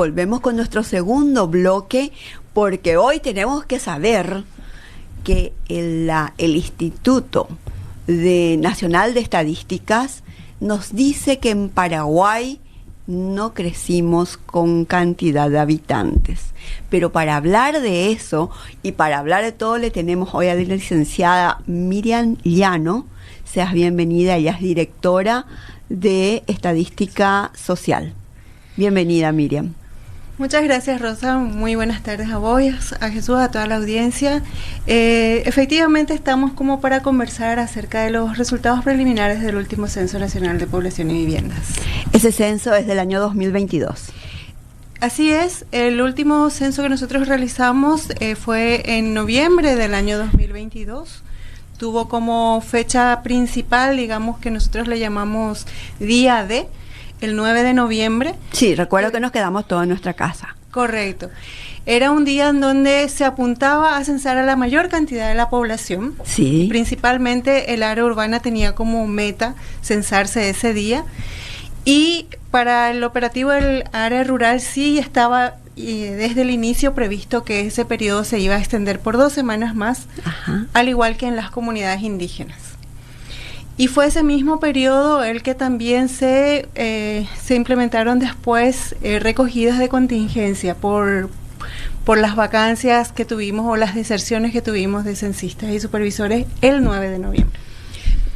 Volvemos con nuestro segundo bloque porque hoy tenemos que saber que el Instituto Nacional de Estadísticas nos dice que en Paraguay no crecimos con cantidad de habitantes. Pero para hablar de eso y para hablar de todo le tenemos hoy a la licenciada Miriam Llano. Seas bienvenida, ella es directora de Estadística Social. Bienvenida, Miriam. Muchas gracias, Rosa. Muy buenas tardes a vos, a Jesús, a toda la audiencia. Efectivamente estamos como para conversar acerca de los resultados preliminares del último Censo Nacional de Población y Viviendas. Ese censo es del año 2022. Así es, el último censo que nosotros realizamos fue en noviembre del año 2022. Tuvo como fecha principal, digamos, que nosotros le llamamos Día D, el 9 de noviembre. Sí, recuerdo que nos quedamos todos en nuestra casa. Correcto. Era un día en donde se apuntaba a censar a la mayor cantidad de la población. Sí. Principalmente el área urbana tenía como meta censarse ese día. Y para el operativo del área rural sí estaba desde el inicio previsto que ese periodo se iba a extender por 2 semanas más, Ajá. Al igual que en las comunidades indígenas. Y fue ese mismo periodo el que también se implementaron después recogidas de contingencia por las vacancias que tuvimos o las deserciones que tuvimos de censistas y supervisores el 9 de noviembre.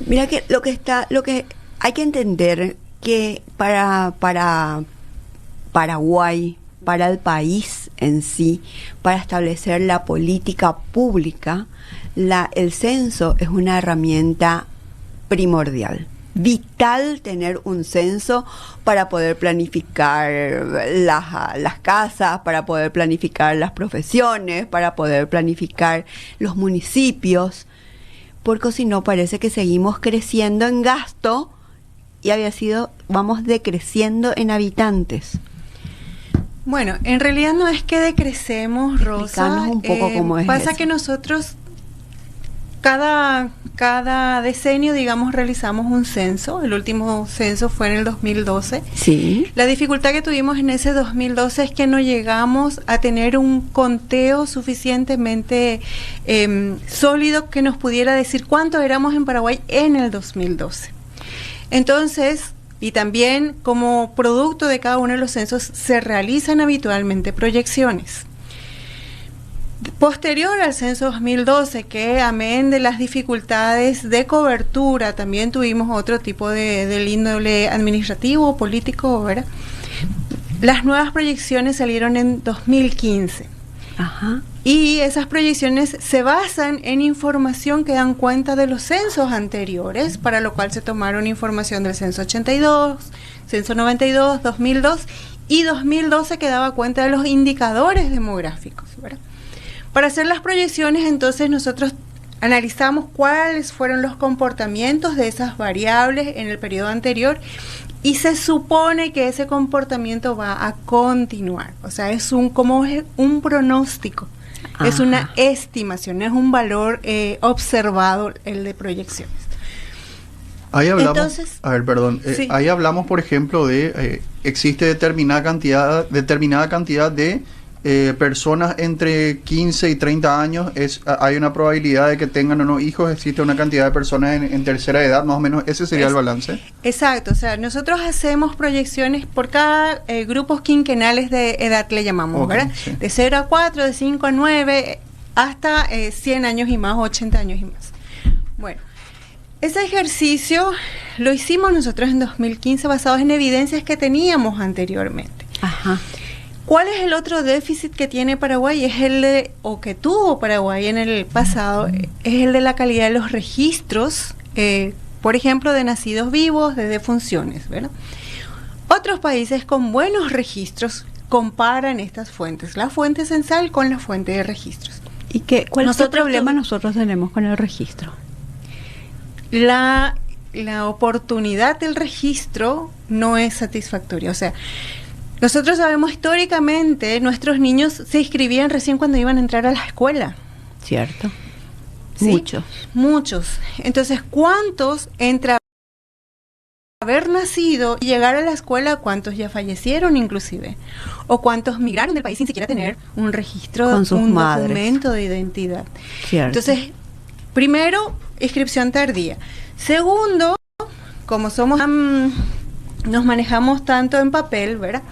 Mira que lo que hay que entender que para Paraguay, para el país en sí, para establecer la política pública, el censo es una herramienta primordial, vital tener un censo para poder planificar las casas, para poder planificar las profesiones, para poder planificar los municipios, porque si no parece que seguimos creciendo en gasto y vamos decreciendo en habitantes. Bueno, en realidad no es que decrecemos, Rosa. Explícanos un poco cómo es pasa eso. que nosotros cada decenio, digamos, realizamos un censo. El último censo fue en el 2012. Sí. La dificultad que tuvimos en ese 2012 es que no llegamos a tener un conteo suficientemente sólido que nos pudiera decir cuánto éramos en Paraguay en el 2012. Entonces, y también como producto de cada uno de los censos se realizan habitualmente proyecciones. Posterior al censo 2012, que amén de las dificultades de cobertura, también tuvimos otro tipo del índole administrativo o político, ¿verdad? Las nuevas proyecciones salieron en 2015. Ajá. Y esas proyecciones se basan en información que dan cuenta de los censos anteriores, para lo cual se tomaron información del censo 82, censo 92, 2002 y 2012 que daba cuenta de los indicadores demográficos, ¿verdad? Para hacer las proyecciones, entonces, nosotros analizamos cuáles fueron los comportamientos de esas variables en el periodo anterior y se supone que ese comportamiento va a continuar. O sea, es un pronóstico, Ajá. Es una estimación, es un valor observado el de proyecciones. Ahí hablamos, Entonces, sí. Ahí hablamos, por ejemplo, de existe determinada cantidad de personas entre 15 y 30 años, hay una probabilidad de que tengan o no hijos, existe una cantidad de personas en tercera edad, más o menos, ese sería el balance. Exacto, o sea, nosotros hacemos proyecciones por cada grupos quinquenales de edad, le llamamos, okay, ¿verdad? Sí. De 0 a 4, de 5 a 9, hasta 100 años y más, 80 años y más. Bueno, ese ejercicio lo hicimos nosotros en 2015 basados en evidencias que teníamos anteriormente. Ajá. ¿Cuál es el otro déficit que tiene Paraguay? Que tuvo Paraguay en el pasado, es el de la calidad de los registros, por ejemplo, de nacidos vivos, de defunciones, ¿verdad? Otros países con buenos registros comparan estas fuentes, la fuente censal con la fuente de registros. ¿Y cuál es el problema nosotros tenemos con el registro? La oportunidad del registro no es satisfactoria, o sea, nosotros sabemos históricamente, nuestros niños se inscribían recién cuando iban a entrar a la escuela. Cierto. ¿Sí? Muchos. Entonces, ¿cuántos entraban haber nacido y llegar a la escuela, ¿cuántos ya fallecieron inclusive? ¿O cuántos migraron del país sin siquiera tener un registro, con sus un madres, documento de identidad? Cierto. Entonces, primero, inscripción tardía. Segundo, como somos nos manejamos tanto en papel, ¿verdad?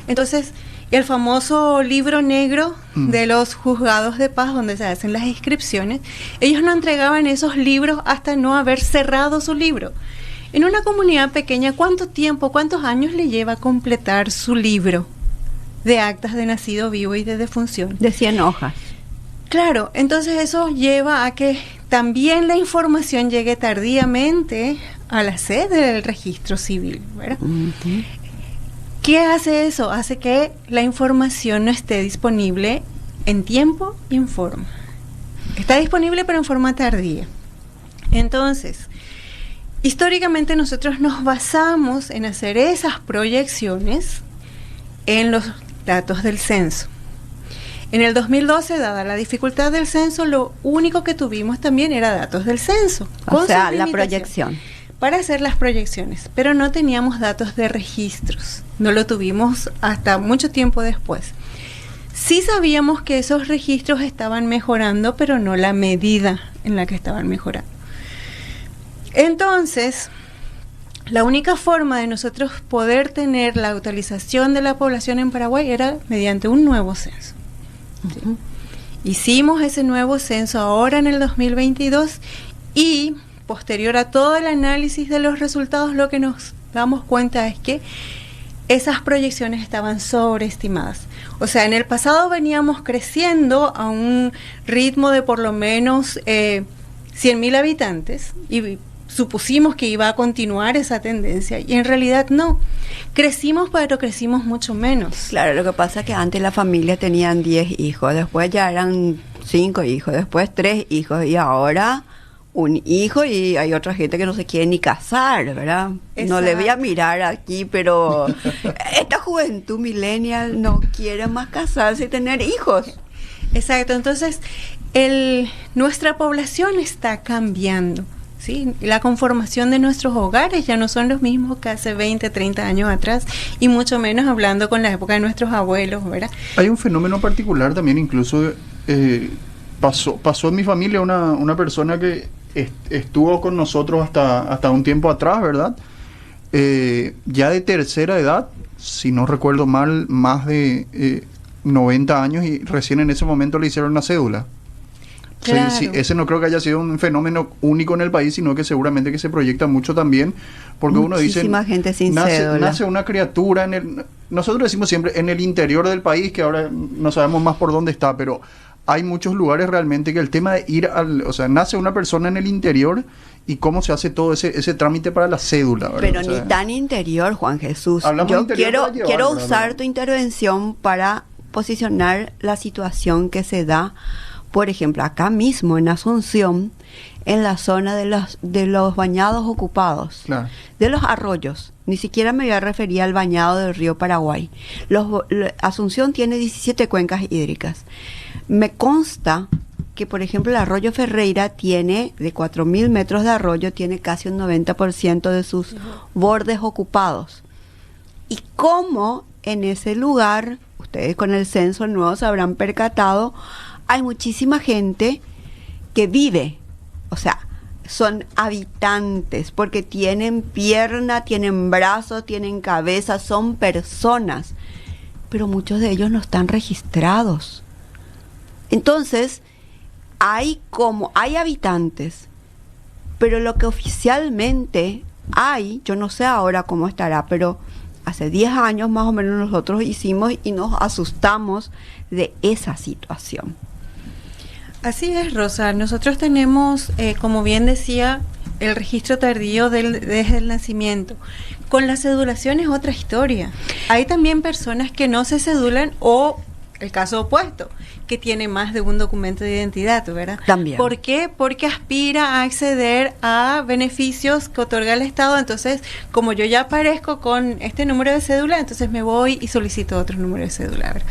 Entonces, el famoso libro negro de los juzgados de paz, donde se hacen las inscripciones, ellos no entregaban esos libros hasta no haber cerrado su libro. En una comunidad pequeña, ¿cuánto tiempo, cuántos años le lleva a completar su libro de actas de nacido vivo y de defunción? De 100 hojas. Claro, entonces eso lleva a que también la información llegue tardíamente a la sede del registro civil, ¿verdad? Uh-huh. ¿Qué hace eso? Hace que la información no esté disponible en tiempo y en forma. Está disponible pero en forma tardía. Entonces, históricamente nosotros nos basamos en hacer esas proyecciones en los datos del censo. En el 2012, dada la dificultad del censo, lo único que tuvimos también era datos del censo. O sea, la proyección. Para hacer las proyecciones, pero no teníamos datos de registros. No lo tuvimos hasta mucho tiempo después. Sí sabíamos que esos registros estaban mejorando, pero no la medida en la que estaban mejorando. Entonces, la única forma de nosotros poder tener la actualización de la población en Paraguay era mediante un nuevo censo. Uh-huh. Hicimos ese nuevo censo ahora en el 2022 y posterior a todo el análisis de los resultados, lo que nos damos cuenta es que esas proyecciones estaban sobreestimadas. O sea, en el pasado veníamos creciendo a un ritmo de por lo menos 100.000 habitantes y supusimos que iba a continuar esa tendencia y en realidad no. Crecimos, pero crecimos mucho menos. Claro, lo que pasa es que antes la familia tenían 10 hijos, después ya eran 5 hijos, después 3 hijos y ahora un hijo y hay otra gente que no se quiere ni casar, ¿verdad? Exacto. No le voy a mirar aquí, pero esta juventud millennial no quiere más casarse y tener hijos. Exacto, entonces nuestra población está cambiando, ¿sí? La conformación de nuestros hogares ya no son los mismos que hace 20, 30 años atrás y mucho menos hablando con la época de nuestros abuelos, ¿verdad? Hay un fenómeno particular también, incluso pasó en mi familia una persona que estuvo con nosotros hasta un tiempo atrás, ¿verdad? Ya de tercera edad, si no recuerdo mal, más de 90 años y recién en ese momento le hicieron una cédula. Claro. Sí, ese no creo que haya sido un fenómeno único en el país, sino que seguramente que se proyecta mucho también, porque uno dice, muchísima gente sin cédula. Nace una criatura nosotros decimos siempre en el interior del país, que ahora no sabemos más por dónde está, pero hay muchos lugares realmente que el tema de nace una persona en el interior y cómo se hace todo ese trámite para la cédula, ¿verdad? Pero ni tan interior, Juan Jesús. Yo quiero usar tu intervención para posicionar la situación que se da, por ejemplo, acá mismo en Asunción, en la zona de los bañados ocupados, claro, de los arroyos. Ni siquiera me voy a referir al bañado del río Paraguay. Asunción tiene 17 cuencas hídricas. Me consta que, por ejemplo, el arroyo Ferreira tiene, de 4.000 metros de arroyo, tiene casi un 90% de sus bordes ocupados. Y cómo en ese lugar, ustedes con el censo nuevo se habrán percatado, hay muchísima gente que vive, o sea, son habitantes, porque tienen pierna, tienen brazos, tienen cabeza, son personas, pero muchos de ellos no están registrados. Entonces, hay habitantes, pero lo que oficialmente hay, yo no sé ahora cómo estará, pero hace 10 años más o menos nosotros hicimos y nos asustamos de esa situación. Así es, Rosa. Nosotros tenemos, como bien decía, el registro tardío desde el nacimiento. Con la cedulación es otra historia. Hay también personas que no se cedulan o el caso opuesto, que tiene más de un documento de identidad, ¿verdad? También. ¿Por qué? Porque aspira a acceder a beneficios que otorga el Estado. Entonces, como yo ya aparezco con este número de cédula, entonces me voy y solicito otro número de cédula, ¿verdad?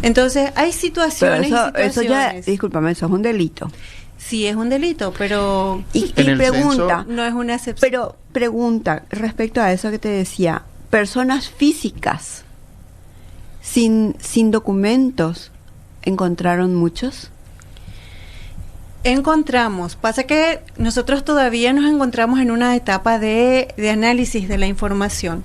Entonces, hay situaciones. Pero eso ya, discúlpame, eso es un delito. Sí es un delito, pero Y En el pregunta, no es una excepción. pero pregunta respecto a eso que te decía, personas físicas sin documentos, ¿encontraron muchos? Encontramos, pasa que nosotros todavía nos encontramos en una etapa de análisis de la información.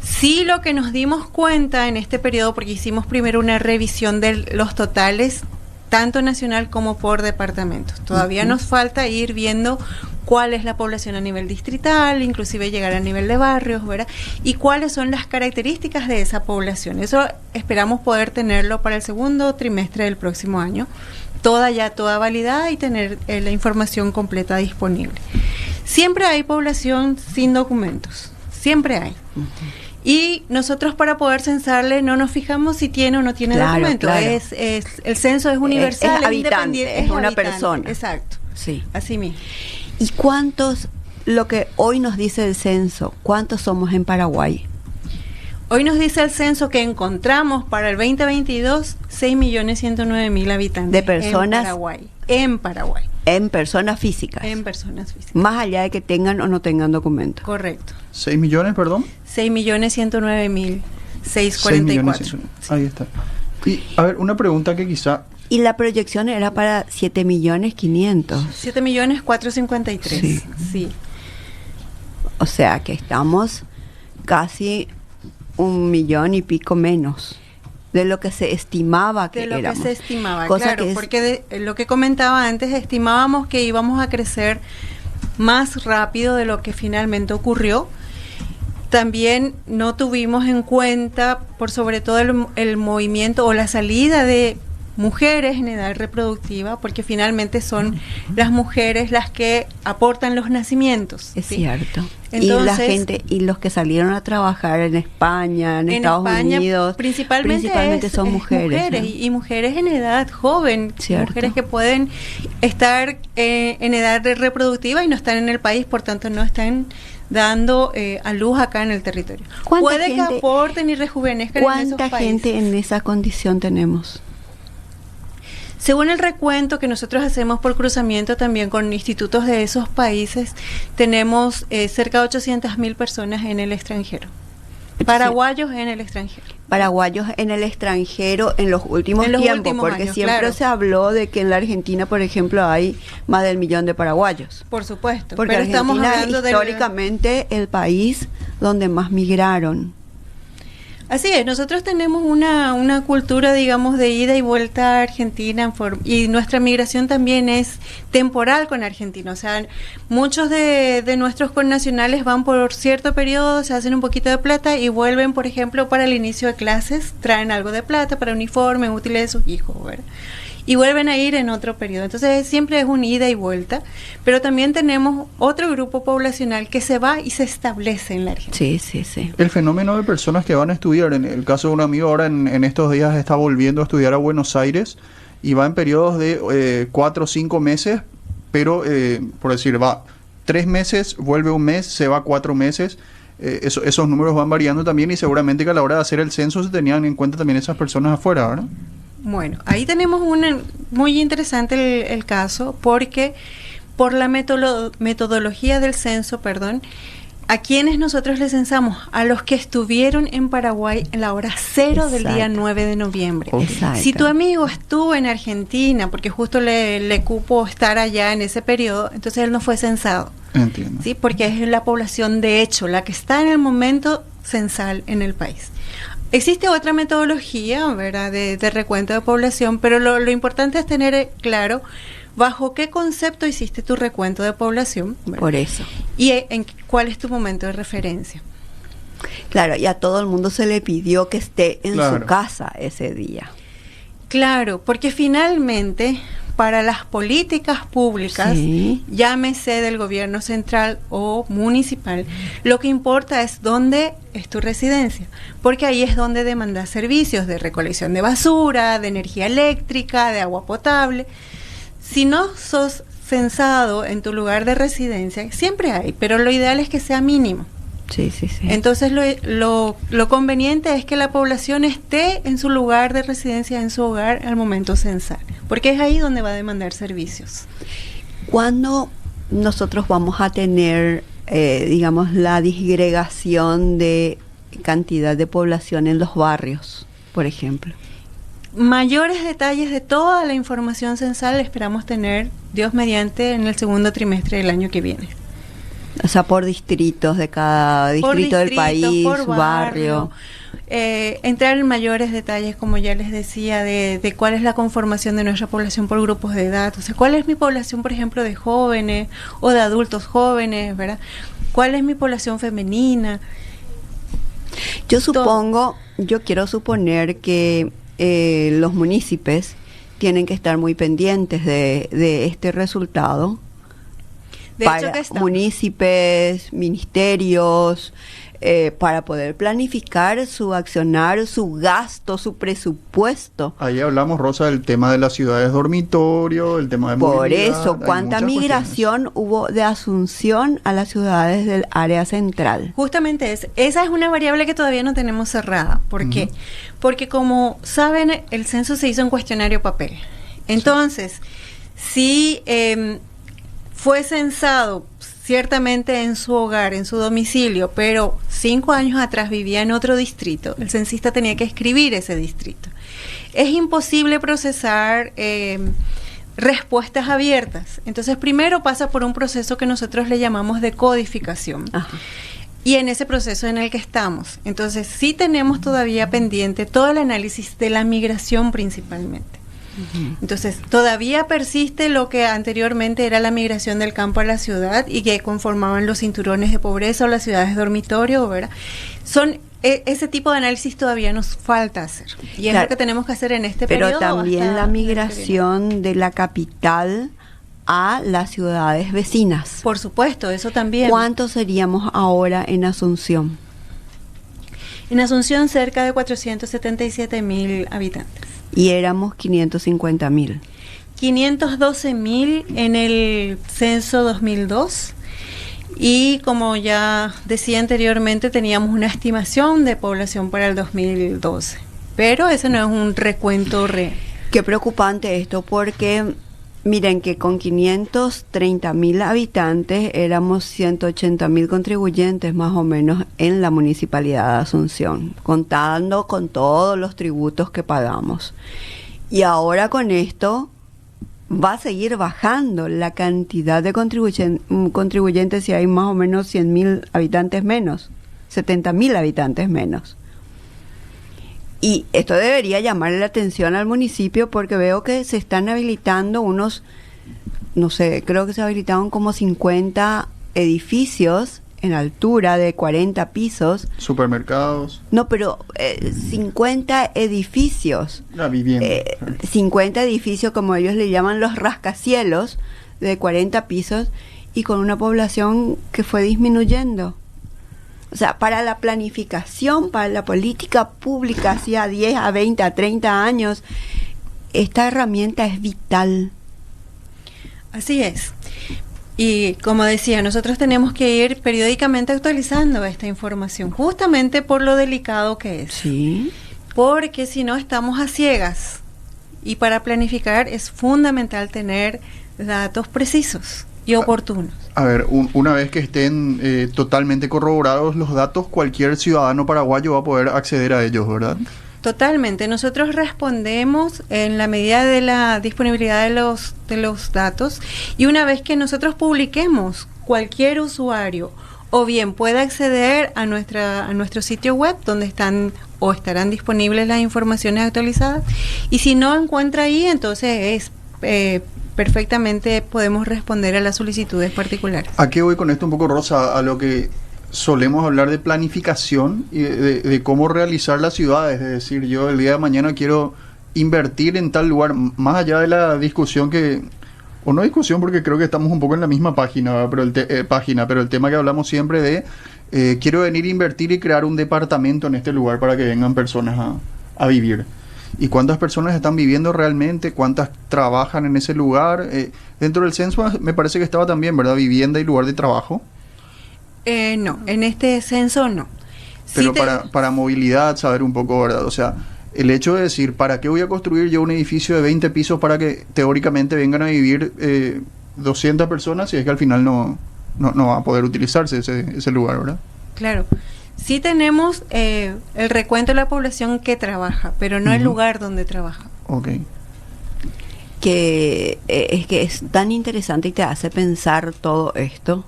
Sí, lo que nos dimos cuenta en este periodo, porque hicimos primero una revisión de los totales, tanto nacional como por departamentos. Todavía nos falta ir viendo cuál es la población a nivel distrital, inclusive llegar a nivel de barrios, ¿verdad? Y cuáles son las características de esa población. Eso esperamos poder tenerlo para el segundo trimestre del próximo año, toda validada y tener la información completa disponible. Siempre hay población sin documentos, siempre hay. Y nosotros, para poder censarle, no nos fijamos si tiene o no tiene documento. Claro. El censo es universal, es habitante, independiente, es una habitante. persona. Exacto, Sí. así mismo. ¿Y cuántos, lo que hoy nos dice el censo, cuántos somos en Paraguay? Hoy nos dice el censo que encontramos para el 2022 6.109.000 habitantes De personas en Paraguay. En personas físicas. En personas físicas. Más allá de que tengan o no tengan documento. Correcto. 6 millones, perdón. 6.109.644. Sí. Ahí está. Y, a ver, una pregunta que quizá... Y la proyección era para 7.500.000. 7.453.000. Sí. Sí. O sea que estamos casi 1 millón y pico menos de lo que se estimaba que De lo éramos. que se estimaba, Cosa claro, que es- porque lo que comentaba antes, estimábamos que íbamos a crecer más rápido de lo que finalmente ocurrió. También no tuvimos en cuenta, por sobre todo, el movimiento o la salida de mujeres en edad reproductiva, porque finalmente son las mujeres las que aportan los nacimientos. Es ¿sí? cierto. Y Entonces, la gente, y los que salieron a trabajar en España, en Estados España, Unidos, principalmente son es mujeres. ¿no? y mujeres en edad joven, Cierto. mujeres que pueden estar en edad reproductiva y no están en el país, por tanto no están dando a luz acá en el territorio. Puede que aporten y rejuvenezcan en esos ¿Cuánta países. gente en esa condición tenemos? Según el recuento que nosotros hacemos por cruzamiento también con institutos de esos países, tenemos cerca de 800.000 personas en el extranjero. Paraguayos en el extranjero. Paraguayos en el extranjero en los últimos En los tiempos, últimos porque años, siempre claro. se habló de que en la Argentina, por ejemplo, hay más del 1 millón de paraguayos. Por supuesto. Porque pero Argentina estamos hablando es históricamente el país donde más migraron. Así es, nosotros tenemos una cultura, digamos, de ida y vuelta a Argentina, y nuestra migración también es temporal con Argentina. O sea, muchos de nuestros connacionales van por cierto periodo, se hacen un poquito de plata y vuelven, por ejemplo, para el inicio de clases, traen algo de plata para uniformes, útiles de sus hijos, ¿verdad? Y vuelven a ir en otro periodo. Entonces siempre es un ida y vuelta, pero también tenemos otro grupo poblacional que se va y se establece en la Argentina. Sí, sí, sí. El fenómeno de personas que van a estudiar, en el caso de un amigo ahora en estos días está volviendo a estudiar a Buenos Aires y va en periodos de 4 o 5 meses, pero por decir, va 3 meses, vuelve un mes, se va 4 meses. Esos números van variando también y seguramente que a la hora de hacer el censo se tenían en cuenta también esas personas afuera, ¿verdad? Bueno, ahí tenemos muy interesante el caso, porque por la metodología del censo, a quienes nosotros le censamos, a los que estuvieron en Paraguay en la hora 0 del día 9 de noviembre. Exacto. Si tu amigo estuvo en Argentina, porque justo le cupo estar allá en ese periodo, entonces él no fue censado. Entiendo. ¿Sí? Porque es la población de hecho, la que está en el momento censal en el país. Existe otra metodología, ¿verdad?, de recuento de población, pero lo importante es tener claro bajo qué concepto hiciste tu recuento de población, ¿verdad? Por eso. Y en cuál es tu momento de referencia. Claro, y a todo el mundo se le pidió que esté en Claro. su casa ese día. Claro, porque finalmente para las políticas públicas, Sí. llámese del gobierno central o municipal, lo que importa es dónde es tu residencia, porque ahí es donde demandas servicios de recolección de basura, de energía eléctrica, de agua potable. Si no sos censado en tu lugar de residencia, siempre hay, pero lo ideal es que sea mínimo. Sí, sí, sí. Entonces lo conveniente es que la población esté en su lugar de residencia, en su hogar al momento censal, porque es ahí donde va a demandar servicios. ¿Cuándo nosotros vamos a tener, digamos, la disgregación de cantidad de población en los barrios, por ejemplo? Mayores detalles de toda la información censal esperamos tener, Dios mediante, en el segundo trimestre del año que viene. O sea, por distritos de cada distrito del país, por barrio. Entrar en mayores detalles, como ya les decía, de cuál es la conformación de nuestra población por grupos de edad. O sea, cuál es mi población, por ejemplo, de jóvenes o de adultos jóvenes, ¿verdad? ¿Cuál es mi población femenina? Yo quiero suponer que los municipios tienen que estar muy pendientes de este resultado. De para hecho que municipios, ministerios, para poder planificar su accionar, su gasto, su presupuesto. Ahí hablamos, Rosa, del tema de las ciudades dormitorio, el tema de Por movilidad. eso, ¿cuánta migración hubo de Asunción a las ciudades del área central? Justamente esa es una variable que todavía no tenemos cerrada. ¿Por qué? Porque como saben, el censo se hizo en cuestionario papel. Entonces, si fue censado ciertamente en su hogar, en su domicilio, pero 5 años atrás vivía en otro distrito, el censista tenía que escribir ese distrito. Es imposible procesar respuestas abiertas. Entonces, primero pasa por un proceso que nosotros le llamamos de codificación. Ajá. Y en ese proceso en el que estamos. Entonces, sí tenemos todavía pendiente todo el análisis de la migración principalmente. Entonces, todavía persiste lo que anteriormente era la migración del campo a la ciudad y que conformaban los cinturones de pobreza o las ciudades dormitorio, ¿verdad? Ese tipo de análisis todavía nos falta hacer. Y es lo que tenemos que hacer en este periodo. Pero también la migración de la capital a las ciudades vecinas. Por supuesto, eso también. ¿Cuántos seríamos ahora en Asunción? En Asunción cerca de 477,000 habitantes. Y éramos 550,000. 512,000 en el censo 2002. Y como ya decía anteriormente, teníamos una estimación de población para el 2012. Pero ese no es un recuento real. Qué preocupante esto, porque miren que con 530,000 habitantes éramos 180,000 contribuyentes más o menos en la municipalidad de Asunción, contando con todos los tributos que pagamos. Y ahora con esto va a seguir bajando la cantidad de contribuyentes si hay más o menos 100,000 habitantes menos, 70,000 habitantes menos. Y esto debería llamarle la atención al municipio porque veo que se están habilitando unos, no sé, creo que se habilitaron como 50 edificios en altura de 40 pisos. Supermercados. No, pero 50 edificios. La vivienda. 50 edificios, como ellos le llaman los rascacielos, de 40 pisos y con una población que fue disminuyendo. O sea, para la planificación, para la política pública hacia 10, a 20, a 30 años, esta herramienta es vital. Así es. Y como decía, nosotros tenemos que ir periódicamente actualizando esta información, justamente por lo delicado que es. Sí. Porque si no, estamos a ciegas. Y para planificar es fundamental tener datos precisos y oportunos. A ver, una vez que estén totalmente corroborados los datos, cualquier ciudadano paraguayo va a poder acceder a ellos, ¿verdad? Totalmente. Nosotros respondemos en la medida de la disponibilidad de los datos, y una vez que nosotros publiquemos, cualquier usuario o bien puede acceder a nuestro sitio web donde están o estarán disponibles las informaciones actualizadas, y si no encuentra ahí, entonces perfectamente podemos responder a las solicitudes particulares. ¿A qué voy con esto un poco, Rosa? A lo que solemos hablar de planificación y de cómo realizar las ciudades. Es decir, yo el día de mañana quiero invertir en tal lugar, más allá de la discusión o no discusión, porque creo que estamos un poco en la misma página, pero el tema que hablamos siempre de quiero venir a invertir y crear un departamento en este lugar para que vengan personas a vivir. ¿Y cuántas personas están viviendo realmente? ¿Cuántas trabajan en ese lugar? Dentro del censo me parece que estaba también, ¿verdad? Vivienda y lugar de trabajo. No, en este censo no. Pero para movilidad, saber un poco, ¿verdad? O sea, el hecho de decir, ¿para qué voy a construir yo un edificio de 20 pisos para que teóricamente vengan a vivir 200 personas si es que al final no va a poder utilizarse ese lugar, ¿verdad? Claro. Sí tenemos el recuento de la población que trabaja, pero no el lugar donde trabaja. Ok. Que es tan interesante y te hace pensar todo esto,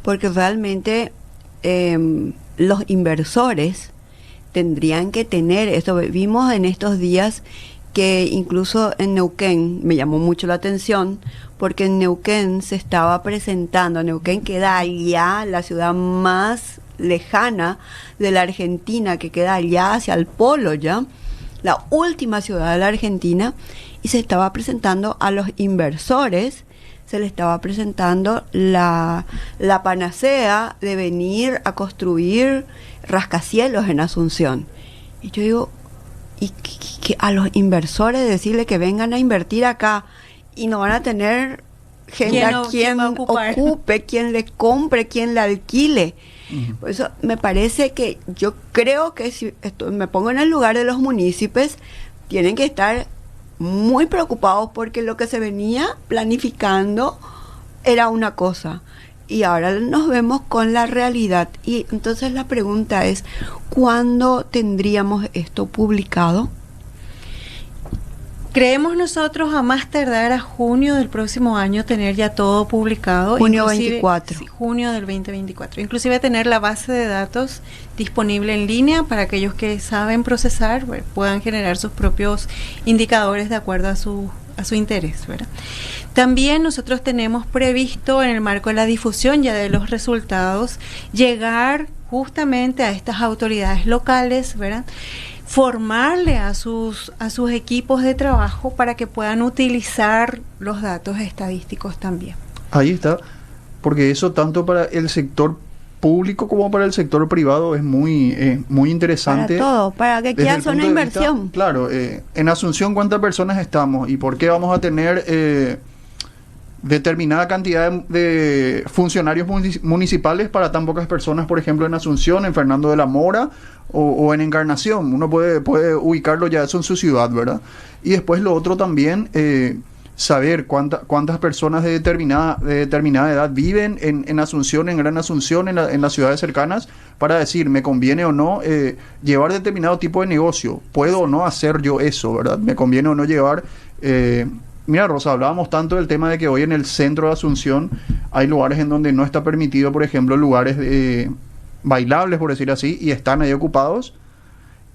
porque realmente los inversores tendrían que tener esto. Vimos en estos días que incluso en Neuquén me llamó mucho la atención, porque en Neuquén se estaba presentando, Neuquén queda allá, la ciudad más lejana de la Argentina, que queda allá hacia el polo ya, la última ciudad de la Argentina, y se estaba presentando a los inversores, se le estaba presentando la panacea de venir a construir rascacielos en Asunción. Y yo digo, y que a los inversores decirle que vengan a invertir acá y no van a tener gente a quien ocupe, quien le compre, quien le alquile. Uh-huh. Por eso me parece que yo creo que si me pongo en el lugar de los municipios, tienen que estar muy preocupados porque lo que se venía planificando era una cosa y ahora nos vemos con la realidad. Y entonces la pregunta es, ¿cuándo tendríamos esto publicado? Creemos nosotros a más tardar a junio del próximo año tener ya todo publicado. Junio 24. Sí, junio del 2024. Inclusive tener la base de datos disponible en línea para aquellos que saben procesar, puedan generar sus propios indicadores de acuerdo a su interés, ¿verdad? También nosotros tenemos previsto en el marco de la difusión ya de los resultados llegar justamente a estas autoridades locales, ¿verdad? Formarle a sus equipos de trabajo para que puedan utilizar los datos estadísticos también. Ahí está, porque eso tanto para el sector público como para el sector privado es muy interesante. Para todo, para que quiera hacer una inversión. Claro, en Asunción, ¿cuántas personas estamos? ¿Y por qué vamos a tener determinada cantidad de funcionarios municipales para tan pocas personas, por ejemplo, en Asunción, en Fernando de la Mora o en Encarnación? Uno puede ubicarlo ya eso en su ciudad, ¿verdad? Y después lo otro también, saber cuántas personas de determinada edad viven en Asunción, en Gran Asunción, en las ciudades cercanas, para decir, ¿me conviene o no llevar determinado tipo de negocio? ¿Puedo o no hacer yo eso, verdad? ¿Me conviene o no llevar... Mira, Rosa, hablábamos tanto del tema de que hoy en el centro de Asunción hay lugares en donde no está permitido, por ejemplo, lugares bailables, por decir así, y están ahí ocupados.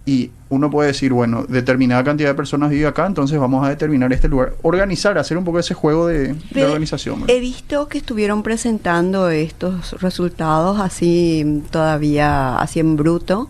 Y uno puede decir, bueno, determinada cantidad de personas vive acá, entonces vamos a determinar este lugar. Organizar, hacer un poco ese juego de organización, ¿verdad? He visto que estuvieron presentando estos resultados así, todavía así en bruto,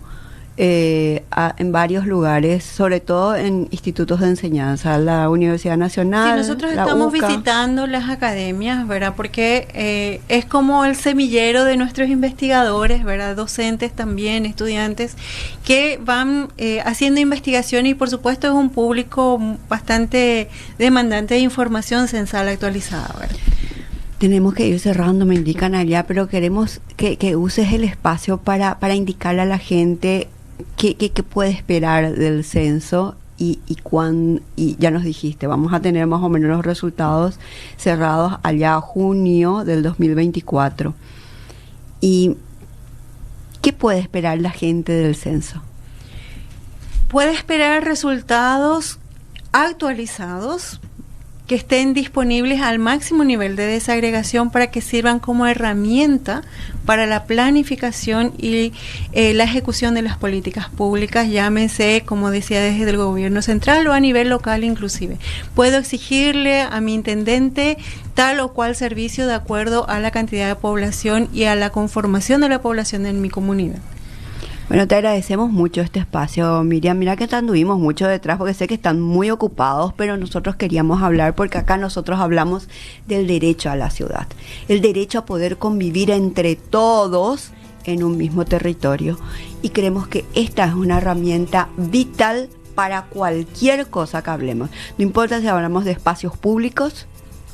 en varios lugares, sobre todo en institutos de enseñanza, la Universidad Nacional. Sí, nosotros estamos visitando las academias, ¿verdad? Porque es como el semillero de nuestros investigadores, ¿verdad? Docentes también, estudiantes, que van haciendo investigación y por supuesto es un público bastante demandante de información censal actualizada, ¿verdad? Tenemos que ir cerrando, me indican allá, pero queremos que uses el espacio para indicarle a la gente qué puede esperar del censo y ya nos dijiste, vamos a tener más o menos los resultados cerrados allá a junio del 2024. ¿Y qué puede esperar la gente del censo? Puede esperar resultados actualizados que estén disponibles al máximo nivel de desagregación para que sirvan como herramienta para la planificación y la ejecución de las políticas públicas, llámese, como decía, desde el gobierno central o a nivel local inclusive. Puedo exigirle a mi intendente tal o cual servicio de acuerdo a la cantidad de población y a la conformación de la población en mi comunidad. Bueno, te agradecemos mucho este espacio, Miriam. Mira que anduvimos mucho detrás porque sé que están muy ocupados, pero nosotros queríamos hablar porque acá nosotros hablamos del derecho a la ciudad, el derecho a poder convivir entre todos en un mismo territorio. Y creemos que esta es una herramienta vital para cualquier cosa que hablemos. No importa si hablamos de espacios públicos,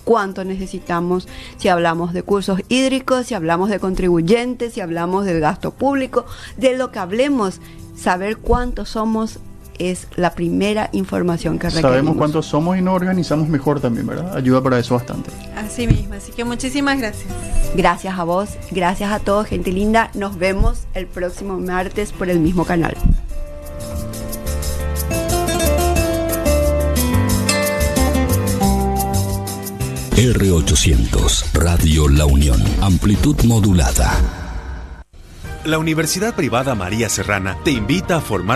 cuánto necesitamos, si hablamos de cursos hídricos, si hablamos de contribuyentes, si hablamos del gasto público, de lo que hablemos, saber cuántos somos es la primera información que requerimos. Sabemos cuántos somos y nos organizamos mejor también, ¿verdad? Ayuda para eso bastante. Así mismo, así que muchísimas gracias. Gracias a vos, gracias a todos, gente linda. Nos vemos el próximo martes por el mismo canal. R800, Radio La Unión, amplitud modulada. La Universidad Privada María Serrana te invita a formar